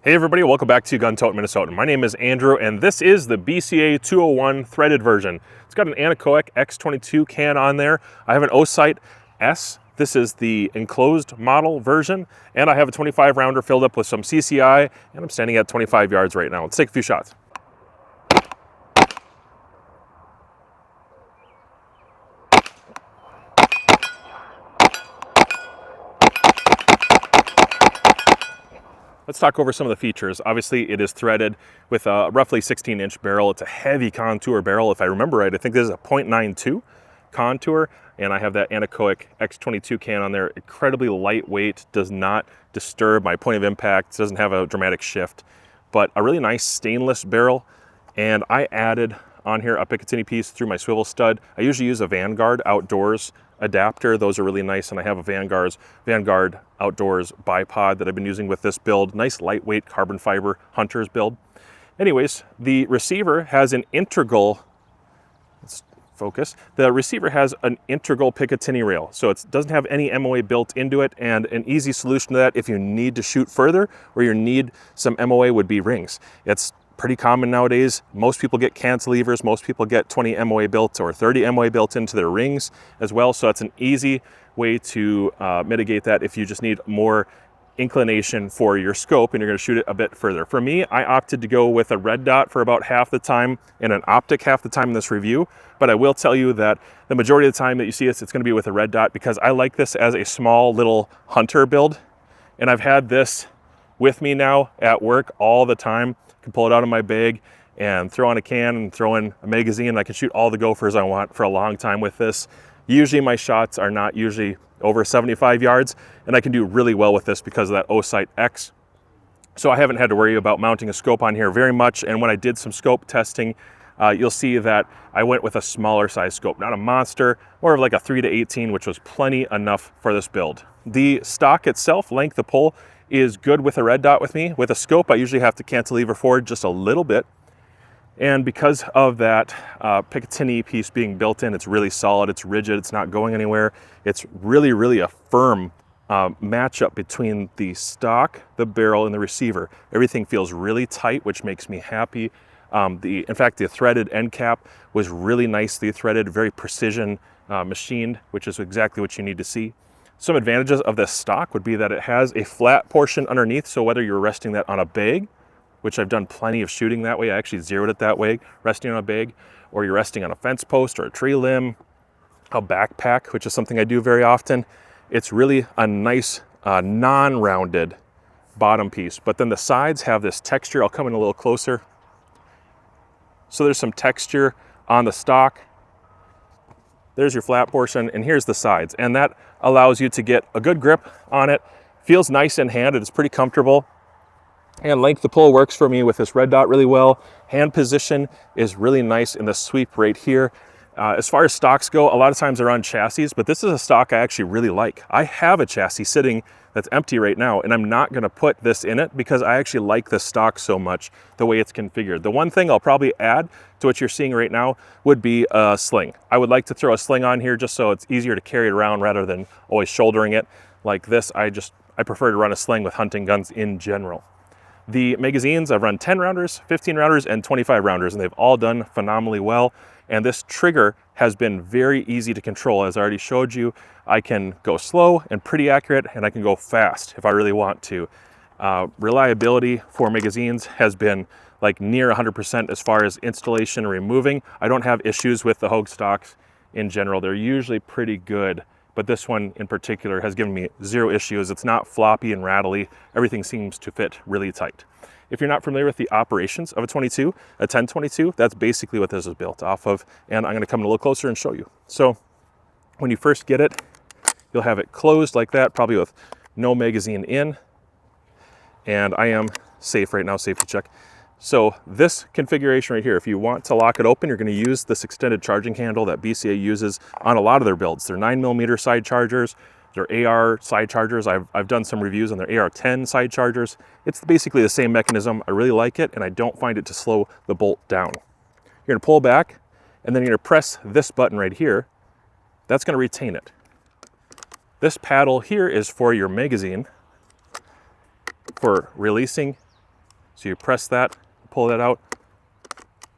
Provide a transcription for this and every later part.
Hey everybody, welcome back to Gun Tote Minnesota. My name is Andrew and this is the BCA 201 threaded version. It's got an anechoic X22 can on there. I have an O-Sight S. This is the enclosed model version, and I have a 25 rounder filled up with some CCI, and I'm standing at 25 yards right now. Let's take a few shots. Let's talk over some of the features. Obviously, it is threaded with a roughly 16-inch barrel. It's a heavy contour barrel. If I remember right, I think this is a .92 contour, and I have that anechoic X22 can on there. Incredibly lightweight, does not disturb my point of impact, doesn't have a dramatic shift, but a really nice stainless barrel. And I added on here a Picatinny piece through my swivel stud. I usually use a Vanguard outdoors adapter. Those are really nice, and I have a Vanguard outdoors bipod that I've been using with this build. Nice lightweight carbon fiber hunter's build. Anyways, the receiver has an integral, let's focus, the receiver has an integral Picatinny rail, so it doesn't have any MOA built into it, and an easy solution to that if you need to shoot further or you need some MOA would be rings. It's pretty common nowadays. Most people get cantilevers, most people get 20 MOA built or 30 MOA built into their rings as well, so it's an easy way to mitigate that if you just need more inclination for your scope and you're going to shoot it a bit further. For me, I opted to go with a red dot for about half the time and an optic half the time in this review, but I will tell you that the majority of the time that you see this, it's going to be with a red dot because I like this as a small little hunter build, and I've had this with me now at work all the time. I can pull it out of my bag and throw on a can and throw in a magazine. I can shoot all the gophers I want for a long time with this. Usually my shots are not usually over 75 yards, and I can do really well with this because of that O-Sight X. So I haven't had to worry about mounting a scope on here very much, and when I did some scope testing, you'll see that I went with a smaller size scope, not a monster, more of like a 3-18, which was plenty enough for this build. The stock itself, length of pull, is good with a red dot with me. With a scope, I usually have to cantilever forward just a little bit. And because of that Picatinny piece being built in, it's really solid, it's rigid, it's not going anywhere. It's really, really a firm matchup between the stock, the barrel, and the receiver. Everything feels really tight, which makes me happy. In fact, the threaded end cap was really nicely threaded, very precision machined, which is exactly what you need to see. Some advantages of this stock would be that it has a flat portion underneath, so whether you're resting that on a bag, which I've done plenty of shooting that way, I actually zeroed it that way, resting on a bag, or you're resting on a fence post or a tree limb, a backpack, which is something I do very often, it's really a nice non-rounded bottom piece. But then the sides have this texture. I'll come in a little closer. So there's some texture on the stock. There's your flat portion, and here's the sides. And that allows you to get a good grip on it. Feels nice in hand, it's pretty comfortable. And length of pull works for me with this red dot really well. Hand position is really nice in the sweep right here. As far as stocks go, a lot of times they're on chassis, but this is a stock I actually really like. I have a chassis sitting that's empty right now, and I'm not gonna put this in it because I actually like this stock so much, the way it's configured. The one thing I'll probably add to what you're seeing right now would be a sling. I would like to throw a sling on here just so it's easier to carry it around rather than always shouldering it like this. I prefer to run a sling with hunting guns in general. The magazines, I've run 10 rounders, 15 rounders, and 25 rounders, and they've all done phenomenally well. And this trigger has been very easy to control. As I already showed you, I can go slow and pretty accurate, and I can go fast if I really want to. Reliability for magazines has been like near 100% as far as installation and removing. I don't have issues with the Hogue stocks in general. They're usually pretty good, but this one in particular has given me zero issues. It's not floppy and rattly. Everything seems to fit really tight. If you're not familiar with the operations of a 1022, that's basically what this is built off of, and I'm gonna come in a little closer and show you. So when you first get it, you'll have it closed like that, probably with no magazine in, and I am safe right now, safety check. So this configuration right here, if you want to lock it open, you're gonna use this extended charging handle that BCA uses on a lot of their builds. They're 9mm side chargers, their AR side chargers. I've done some reviews on their AR-10 side chargers. It's basically the same mechanism. I really like it, and I don't find it to slow the bolt down. You're gonna pull back, and then you're gonna press this button right here. That's gonna retain it. This paddle here is for your magazine, for releasing So you press that, pull that out.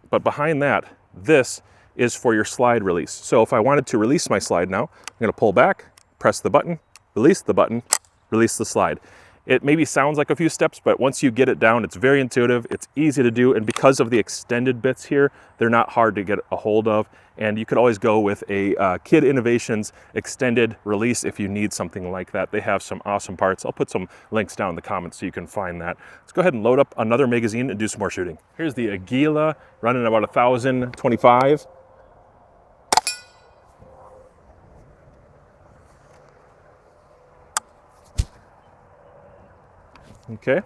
But behind that, this is for your slide release. So if I wanted to release my slide now, I'm gonna pull back, press the button, release the slide. It maybe sounds like a few steps, but once you get it down, it's very intuitive, it's easy to do, and because of the extended bits here, they're not hard to get a hold of, and you could always go with a Kid Innovations extended release if you need something like that. They have some awesome parts. I'll put some links down in the comments so you can find that. Let's go ahead and load up another magazine and do some more shooting. Here's the Aguila running about 1,025. Okay.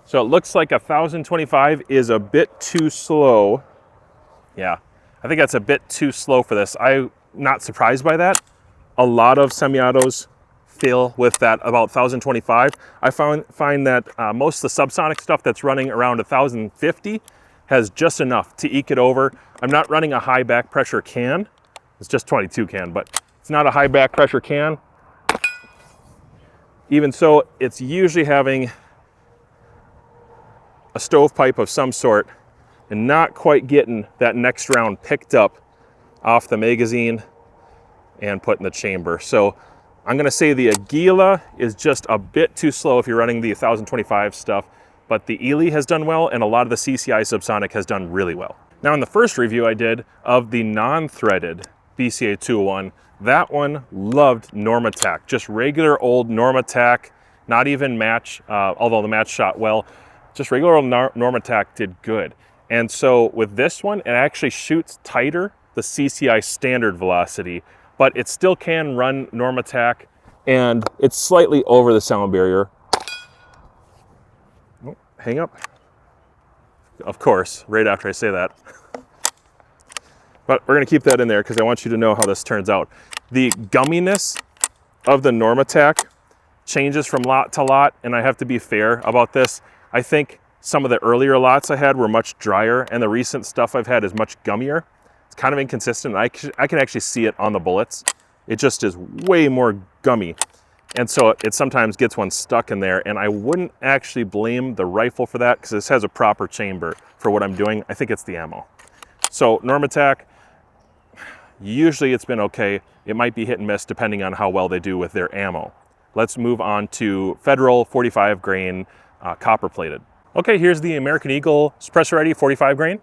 So it looks like 1,025 is a bit too slow. Yeah, I think that's a bit too slow for this. I'm not surprised by that. A lot of semi-autos fail with that about 1,025. I find that most of the subsonic stuff that's running around 1,050 has just enough to eke it over. I'm not running a high back pressure can. It's just 22 can, but it's not a high back pressure can. Even so, it's usually having a stovepipe of some sort and not quite getting that next round picked up off the magazine and put in the chamber. So I'm gonna say the Aguila is just a bit too slow if you're running the 1,025 stuff, but the Ely has done well and a lot of the CCI subsonic has done really well. Now in the first review I did of the non-threaded BCA 201, that one loved Normatec, just regular old Normatec, not even match, although the match shot well, just regular old Normatec did good. And so with this one, it actually shoots tighter, the CCI standard velocity, but it still can run Normatec, and it's slightly over the sound barrier. Oh, hang up. Of course, right after I say that. But we're gonna keep that in there because I want you to know how this turns out. The gumminess of the Normatec changes from lot to lot, and I have to be fair about this. I think some of the earlier lots I had were much drier, and the recent stuff I've had is much gummier. It's kind of inconsistent. I can actually see it on the bullets. It just is way more gummy. And so it sometimes gets one stuck in there, and I wouldn't actually blame the rifle for that because this has a proper chamber for what I'm doing. I think it's the ammo. So Normatec, usually it's been okay. It might be hit and miss depending on how well they do with their ammo. Let's move on to Federal 45 grain copper plated. Okay, here's the American Eagle Suppressor Ready 45 grain.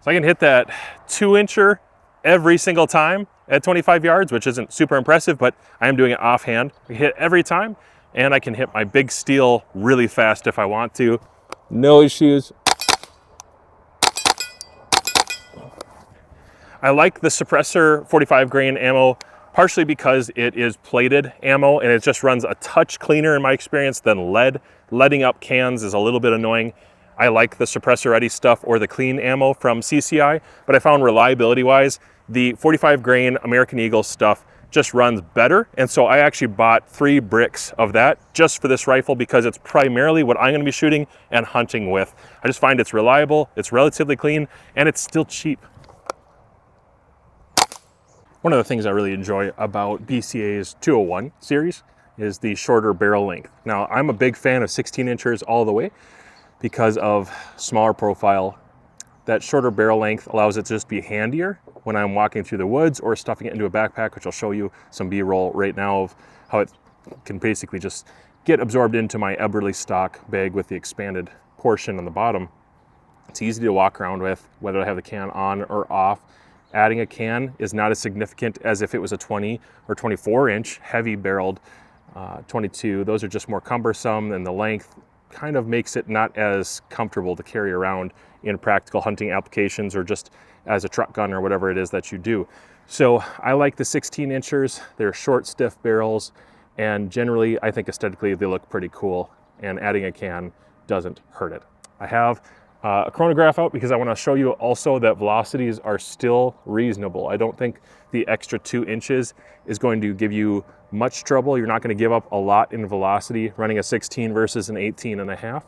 So I can hit that 2-incher every single time at 25 yards, which isn't super impressive, but I am doing it offhand. I hit every time, and I can hit my big steel really fast if I want to. No issues. I like the suppressor 45 grain ammo, partially because it is plated ammo and it just runs a touch cleaner in my experience than lead. Leading up cans is a little bit annoying. I like the suppressor ready stuff or the clean ammo from CCI, but I found reliability wise, the 45 grain American Eagle stuff just runs better. And so I actually bought 3 bricks of that just for this rifle because it's primarily what I'm gonna be shooting and hunting with. I just find it's reliable, it's relatively clean, and it's still cheap. One of the things I really enjoy about BCA's 201 series is the shorter barrel length. Now, I'm a big fan of 16 inchers all the way because of smaller profile. That shorter barrel length allows it to just be handier when I'm walking through the woods or stuffing it into a backpack, which I'll show you some B-roll right now of how it can basically just get absorbed into my Eberly stock bag with the expanded portion on the bottom. It's easy to walk around with, whether I have the can on or off. Adding a can is not as significant as if it was a 20 or 24 inch heavy barreled 22. Those are just more cumbersome, and the length kind of makes it not as comfortable to carry around in practical hunting applications or just as a truck gun or whatever it is that you do. So I like the 16 inchers. They're short, stiff barrels, and generally I think aesthetically they look pretty cool, and adding a can doesn't hurt it. I have a chronograph out because I want to show you also that velocities are still reasonable. I don't think the extra 2 inches is going to give you much trouble. You're not going to give up a lot in velocity running a 16 versus an 18.5.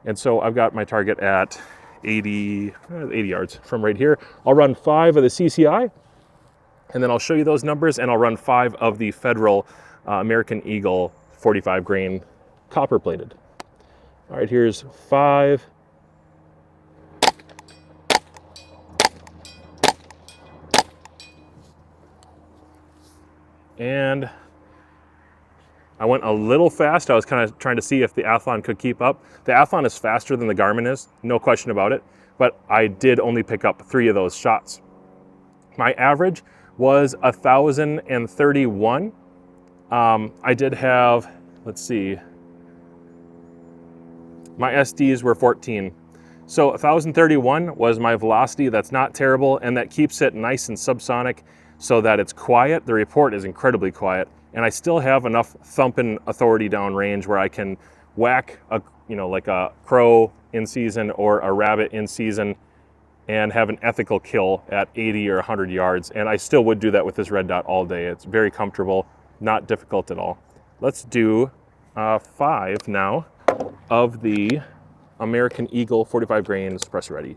And so I've got my target at 80 yards from right here. I'll run 5 of the CCI, and then I'll show you those numbers, and I'll run 5 of the Federal American Eagle 45 grain copper plated. All right, here's 5. And I went a little fast. I was kind of trying to see if the Athlon could keep up. The Athlon is faster than the Garmin is, no question about it, but I did only pick up 3 of those shots. My average was 1,031. I did have, let's see, my SDs were 14. So 1,031 was my velocity. That's not terrible, and that keeps it nice and subsonic so that it's quiet. The report is incredibly quiet, and I still have enough thumping authority downrange where I can whack a, like a crow in season or a rabbit in season and have an ethical kill at 80 or 100 yards. And I still would do that with this red dot all day. It's very comfortable, not difficult at all. Let's do 5 now of the American Eagle 45 grain Suppressor Ready.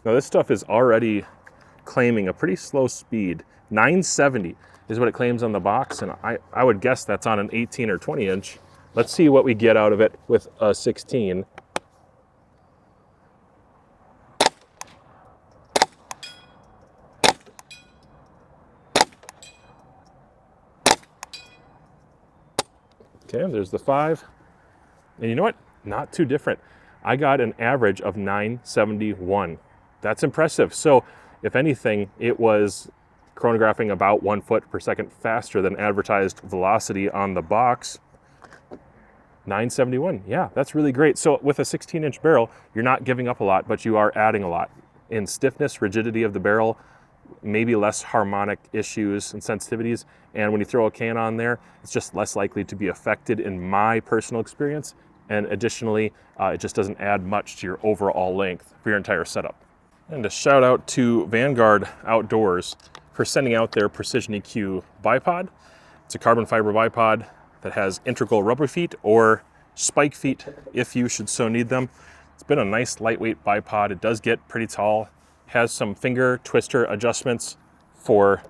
Now this stuff is already claiming a pretty slow speed. 970 is what it claims on the box, and I would guess that's on an 18 or 20 inch. Let's see what we get out of it with a 16. Okay, there's the 5. And you know what? Not too different. I got an average of 971. That's impressive. So if anything, it was chronographing about 1 foot per second faster than advertised velocity on the box. 971, yeah, that's really great. So with a 16-inch barrel, you're not giving up a lot, but you are adding a lot in stiffness, rigidity of the barrel, maybe less harmonic issues and sensitivities. And when you throw a can on there, it's just less likely to be affected in my personal experience. And additionally, it just doesn't add much to your overall length for your entire setup. And a shout out to Vanguard Outdoors for sending out their Precision EQ bipod. It's a carbon fiber bipod that has integral rubber feet or spike feet if you should so need them. It's been a nice lightweight bipod. It does get pretty tall, has some finger twister adjustments for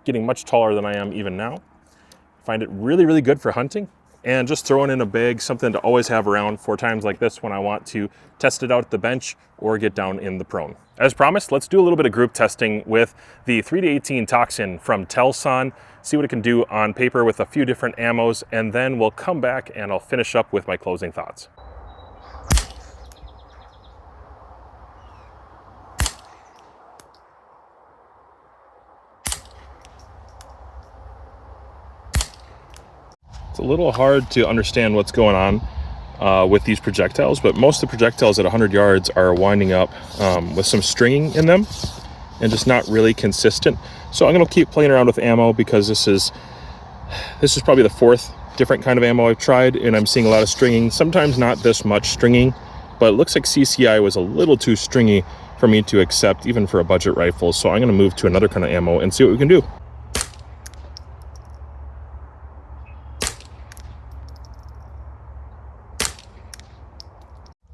getting much taller than I am even now. I find it really, really good for hunting and just throwing in a bag, something to always have around for times like this when I want to test it out at the bench or get down in the prone. As promised, let's do a little bit of group testing with the 3-18 Toxin from Telson, see what it can do on paper with a few different ammos, and then we'll come back and I'll finish up with my closing thoughts. It's a little hard to understand what's going on with these projectiles, but most of the projectiles at 100 yards are winding up with some stringing in them and just not really consistent. So I'm going to keep playing around with ammo because this is probably the 4th different kind of ammo I've tried, and I'm seeing a lot of stringing. Sometimes not this much stringing, but it looks like CCI was a little too stringy for me to accept even for a budget rifle. So I'm going to move to another kind of ammo and see what we can do.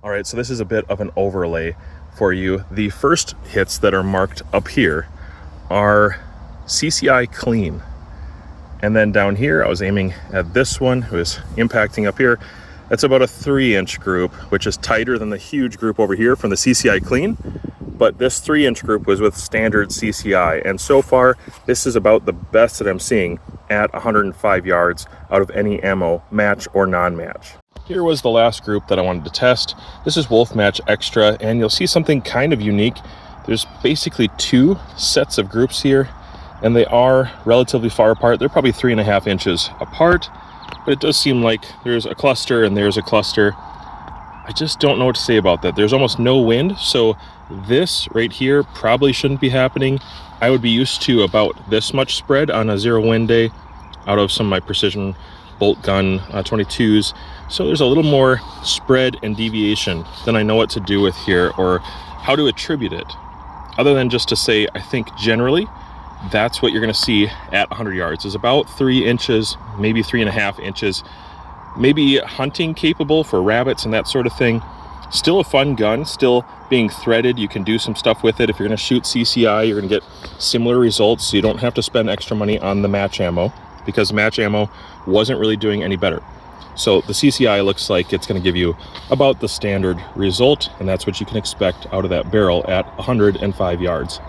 All right, so this is a bit of an overlay for you. The first hits that are marked up here are CCI clean. And then down here, I was aiming at this one, who is impacting up here. That's about a 3-inch group, which is tighter than the huge group over here from the CCI clean. But this 3-inch group was with standard CCI. And so far, this is about the best that I'm seeing at 105 yards out of any ammo, match or non-match. Here was the last group that I wanted to test. This is Wolf Match Extra, and you'll see something kind of unique. There's basically 2 sets of groups here, and they are relatively far apart. They're probably 3.5 inches apart, but it does seem like there's a cluster and there's a cluster. I just don't know what to say about that. There's almost no wind, so this right here probably shouldn't be happening. I would be used to about this much spread on a 0 wind day out of some of my precision bolt gun 22s. So there's a little more spread and deviation than I know what to do with here or how to attribute it. Other than just to say, I think generally that's what you're going to see at 100 yards is about 3 inches, maybe 3.5 inches, maybe hunting capable for rabbits and that sort of thing. Still a fun gun, still being threaded. You can do some stuff with it. If you're going to shoot CCI, you're going to get similar results. So you don't have to spend extra money on the match ammo because match ammo wasn't really doing any better. So the CCI looks like it's going to give you about the standard result, and that's what you can expect out of that barrel at 105 yards.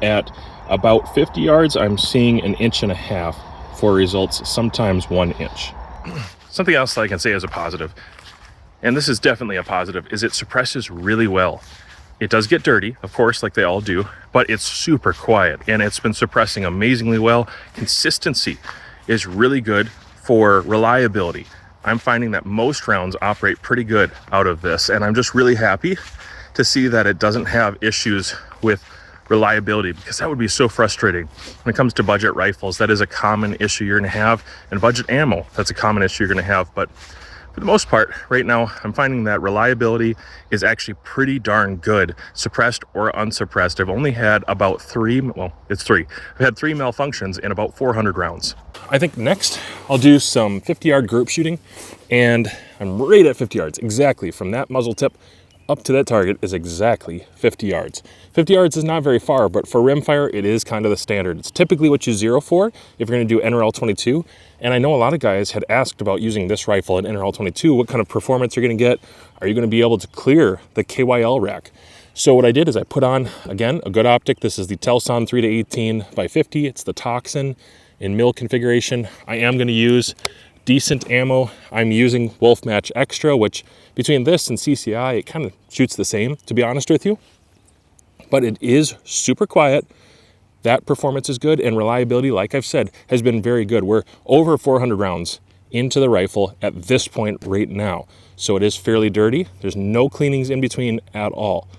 At about 50 yards, I'm seeing 1.5 inches for results, sometimes 1 inch. Something else that I can say as a positive, and this is definitely a positive, is it suppresses really well. It does get dirty, of course, like they all do, but it's super quiet, and it's been suppressing amazingly well. Consistency is really good for reliability. I'm finding that most rounds operate pretty good out of this, and I'm just really happy to see that it doesn't have issues with reliability, because that would be so frustrating. When it comes to budget rifles, that is a common issue you're going to have, and budget ammo, that's a common issue you're going to have. But for the most part, right now, I'm finding that reliability is actually pretty darn good, suppressed or unsuppressed. I've only had about 3, well, it's 3. I've had 3 malfunctions in about 400 rounds. I think next I'll do some 50-yard group shooting, and I'm right at 50 yards. Exactly, from that muzzle tip up to that target is exactly 50 yards. 50 yards is not very far, but for rimfire, it is kind of the standard. It's typically what you zero for if you're gonna do NRL 22. And I know a lot of guys had asked about using this rifle at NRL 22, what kind of performance you're gonna get? Are you gonna be able to clear the KYL rack? So what I did is I put on, again, a good optic. This is the Telson 3-18 by 50. It's the Toxin in mil configuration. I am gonna use decent ammo. I'm using Wolf Match Extra, which between this and CCI, it kind of shoots the same, to be honest with you. But it is super quiet. That performance is good, and reliability, like I've said, has been very good. We're over 400 rounds into the rifle at this point right now. So it is fairly dirty. There's no cleanings in between at all.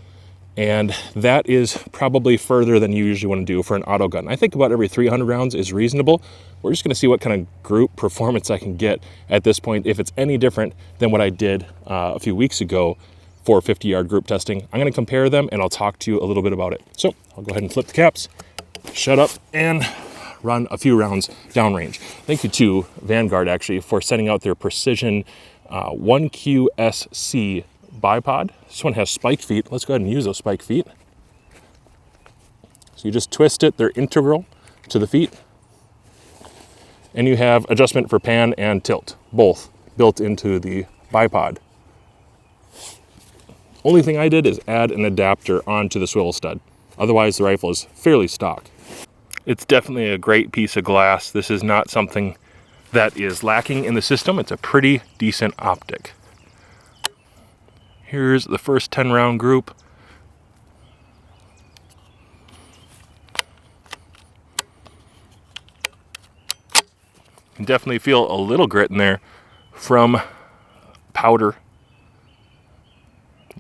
And that is probably further than you usually want to do for an auto gun. I think about every 300 rounds is reasonable. We're just going to see what kind of group performance I can get at this point, if it's any different than what I did a few weeks ago for 50-yard group testing. I'm going to compare them, and I'll talk to you a little bit about it. So I'll go ahead and flip the caps, shut up, and run a few rounds downrange. Thank you to Vanguard, actually, for sending out their Precision 1QSC bipod. This one has spike feet. Let's go ahead and use those spike feet. So you just twist it. They're integral to the feet. And you have adjustment for pan and tilt, both built into the bipod. Only thing I did is add an adapter onto the swivel stud. Otherwise, the rifle is fairly stock. It's definitely a great piece of glass. This is not something that is lacking in the system. It's a pretty decent optic. Here's the first 10-round group. You can definitely feel a little grit in there from powder,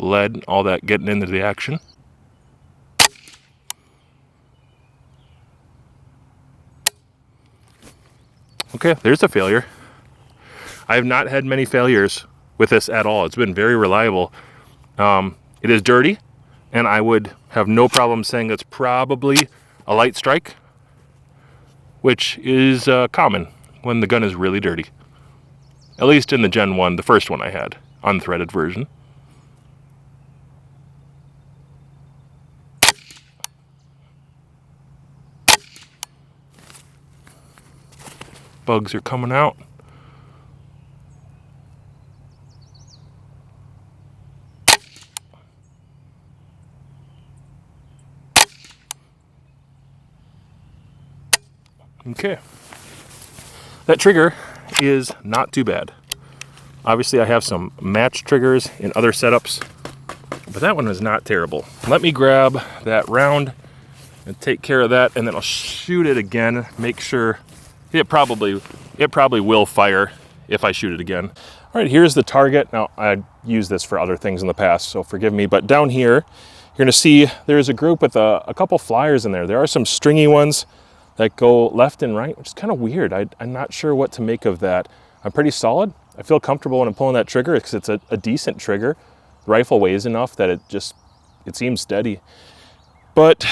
lead, all that getting into the action. Okay, there's a failure. I have not had many failures with this at all. It's been very reliable. It is dirty, and I would have no problem saying it's probably a light strike, which is common when the gun is really dirty. At least in the Gen 1, the first one I had, unthreaded version. Bugs are coming out. Okay. That trigger is not too bad. Obviously, I have some match triggers in other setups, but that one is not terrible. Let me grab that round and take care of that, and then I'll shoot it again. Make sure it probably will fire if I shoot it again. All right, here's the target. Now, I used this for other things in the past, so forgive me, but down here, you're gonna see there's a group with a couple flyers in there. There are some stringy ones that go left and right, which is kind of weird. I'm not sure what to make of that. I'm pretty solid. I feel comfortable when I'm pulling that trigger because it's a decent trigger. The rifle weighs enough that it seems steady. But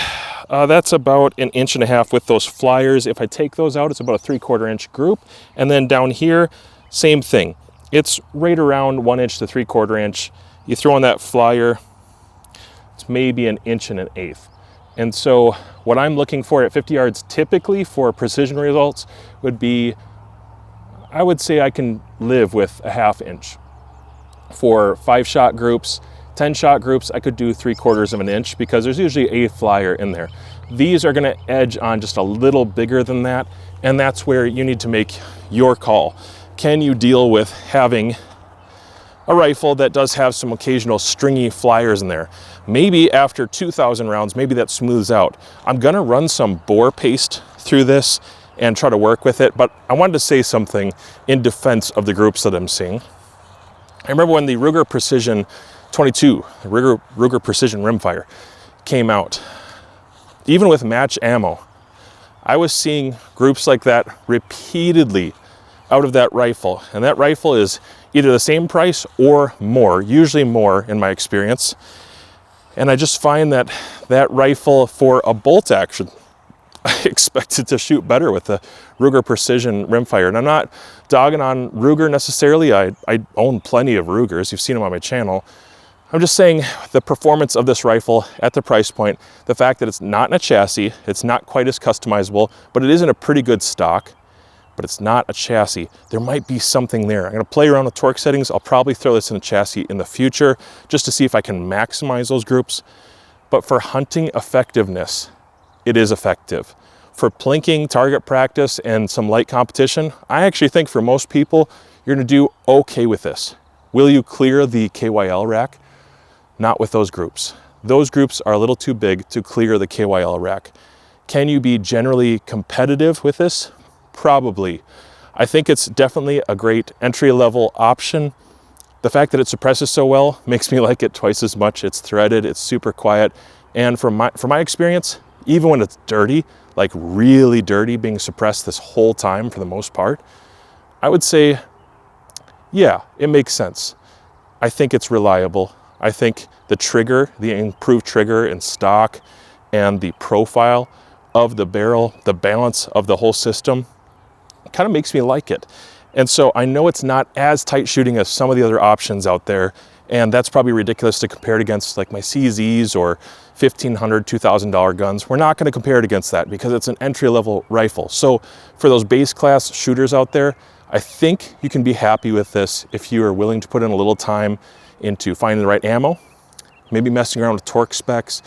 that's about 1.5 inches with those flyers. If I take those out, it's about a 3/4 inch group. And then down here, same thing. It's right around 1 inch to 3/4 inch. You throw on that flyer, it's maybe 1 1/8 inches. And so what I'm looking for at 50 yards typically for precision results would be, I would say I can live with a 1/2 inch. For 5-shot groups, 10-shot groups, I could do 3/4 inch because there's usually a flyer in there. These are gonna edge on just a little bigger than that, and that's where you need to make your call. Can you deal with having a rifle that does have some occasional stringy flyers in there? Maybe after 2,000 rounds, maybe that smooths out. I'm gonna run some bore paste through this and try to work with it, but I wanted to say something in defense of the groups that I'm seeing. I remember when the Ruger Precision 22, the Ruger Precision Rimfire came out, even with match ammo, I was seeing groups like that repeatedly out of that rifle. And that rifle is either the same price or more, usually more in my experience. And I just find that that rifle for a bolt action, I expected to shoot better with the Ruger Precision Rimfire. And I'm not dogging on Ruger necessarily. I own plenty of Rugers. You've seen them on my channel. I'm just saying the performance of this rifle at the price point, the fact that it's not in a chassis, it's not quite as customizable, but it is in a pretty good stock, but it's not a chassis. There might be something there. I'm gonna play around with torque settings. I'll probably throw this in a chassis in the future just to see if I can maximize those groups. But for hunting effectiveness, it is effective. For plinking, target practice, and some light competition, I actually think for most people, you're gonna do okay with this. Will you clear the KYL rack? Not with those groups. Those groups are a little too big to clear the KYL rack. Can you be generally competitive with this? Probably. I think it's definitely a great entry-level option. The fact that it suppresses so well makes me like it twice as much. It's threaded, it's super quiet, and from my experience, even when it's dirty, like really dirty, being suppressed this whole time for the most part, I would say, yeah, it makes sense. I think it's reliable. I think the trigger, the improved trigger in stock, and the profile of the barrel, the balance of the whole system, kind of makes me like it. And so I know it's not as tight shooting as some of the other options out there, and that's probably ridiculous to compare it against like my CZs or $1,500, $2,000 guns. We're not going to compare it against that because it's an entry-level rifle. So for those base class shooters out there, I think you can be happy with this if you are willing to put in a little time into finding the right ammo, maybe messing around with torque specs,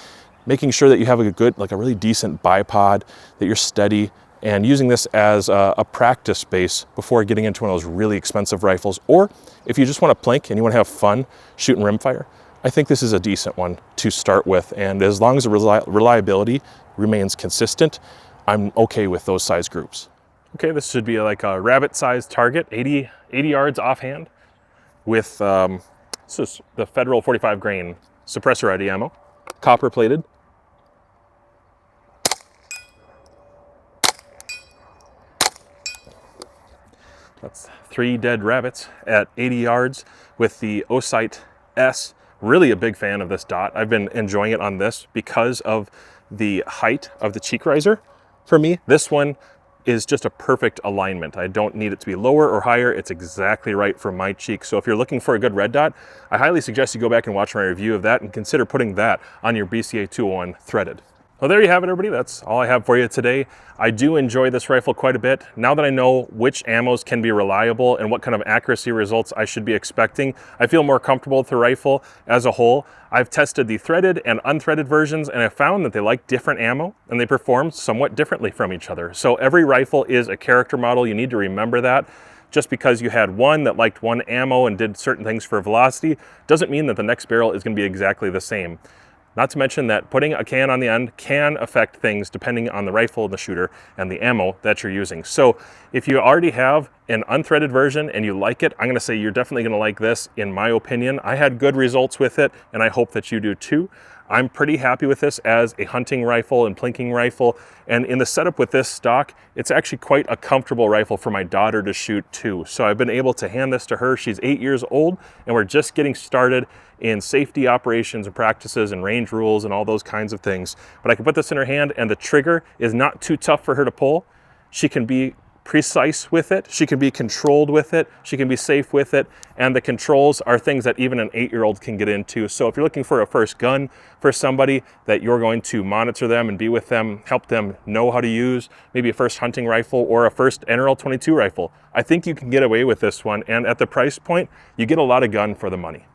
making sure that you have a good, like a really decent bipod, that you're steady, and using this as a practice base before getting into one of those really expensive rifles. Or if you just want to plink and you want to have fun shooting rimfire, I think this is a decent one to start with. And as long as the reliability remains consistent, I'm okay with those size groups. Okay, this should be like a rabbit-sized target, 80 yards offhand, with this is the Federal 45 grain suppressor ready ammo, copper plated. That's 3 dead rabbits at 80 yards with the Osight S. Really a big fan of this dot. I've been enjoying it on this because of the height of the cheek riser. For me, this one is just a perfect alignment. I don't need it to be lower or higher. It's exactly right for my cheek. So if you're looking for a good red dot, I highly suggest you go back and watch my review of that and consider putting that on your BCA 201 threaded. Well, there you have it, everybody. That's all I have for you today. I do enjoy this rifle quite a bit. Now that I know which ammos can be reliable and what kind of accuracy results I should be expecting, I feel more comfortable with the rifle as a whole. I've tested the threaded and unthreaded versions, and I found that they like different ammo and they perform somewhat differently from each other. So every rifle is a character model. You need to remember that. Just because you had one that liked one ammo and did certain things for velocity doesn't mean that the next barrel is going to be exactly the same. Not to mention that putting a can on the end can affect things depending on the rifle, the shooter, and the ammo that you're using. So if you already have an unthreaded version and you like it, I'm gonna say you're definitely gonna like this, in my opinion. I had good results with it, and I hope that you do too. I'm pretty happy with this as a hunting rifle and plinking rifle. And in the setup with this stock, it's actually quite a comfortable rifle for my daughter to shoot too. So I've been able to hand this to her. She's 8 years old, and we're just getting started in safety operations and practices and range rules and all those kinds of things. But I can put this in her hand, and the trigger is not too tough for her to pull. She can be precise with it, she can be controlled with it, she can be safe with it, and the controls are things that even an 8-year-old can get into. So if you're looking for a first gun for somebody that you're going to monitor them and be with them, help them know how to use, maybe a first hunting rifle or a first NRL 22 rifle, I think you can get away with this one, and at the price point, you get a lot of gun for the money.